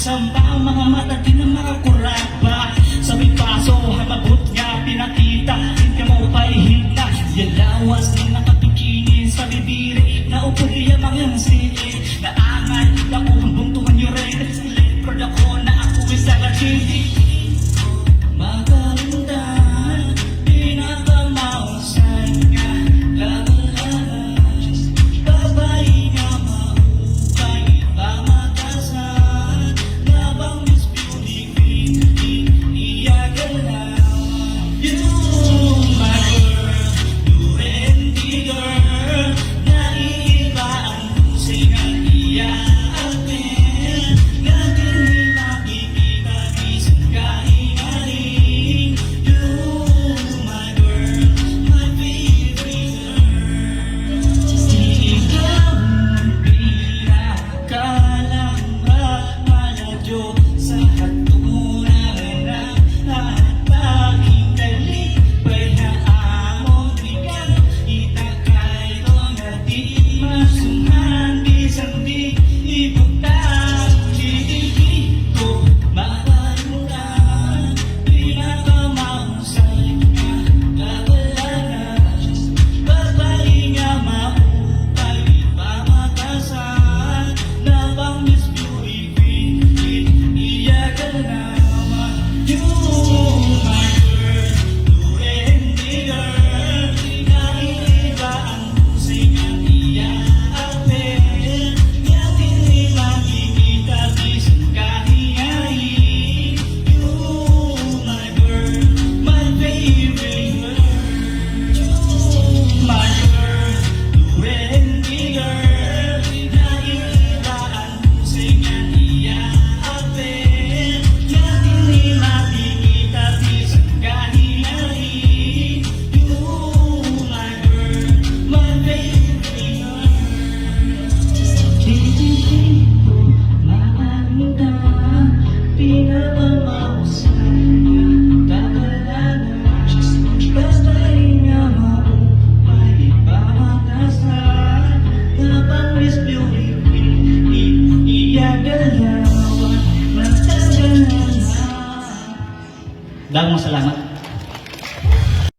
samba, mga mata din ang mga kurat pa. Sabi paso, hamabot nga pinakita, hindi mo pahihig na yalawas din nakapikinin sa bibiri. Naupuli ang mga siit, naangat ako ang buntungan nyo rin. Record ako na ako isa ka TV. Maganda, pinakamausay nga lagalas, babay nga maupay, pamatasan, nabang Miss Beauty Queen, iyagalawan. You, my girl, you and the girl, naiiba ang husay nga iyaakin, natin di makikita isang kahingaling. You, my girl, my favorite girl. Ikaw ang pinakalang maladyo sa katunayan na pagkikali. Payaamon bigan, itakay ko na di masuhan, bisan di ibutang kikilig ko. Maganda, pinakamausay nga lagalas, babay nga maupay, pamatasan, nabang Miss Beauty Queen, iyagalawan. You, my girl, you and the girl, naiiba ang husay nga iyaakin, natin di makikita bisan kahingahin. You, my girl, my favorite girl. You, my girl, you and the girl, naiiba ang husay nga iyaakin, natin di makikita bisan kahingahin. You, my girl, my favorite girl. Titigil ko, maganda, pinakamausay nga lagalas, babay nga maupay, pamatasan, nabang Miss Beauty Queen, iyagalawan, matagalan na. Dahil mo salamat.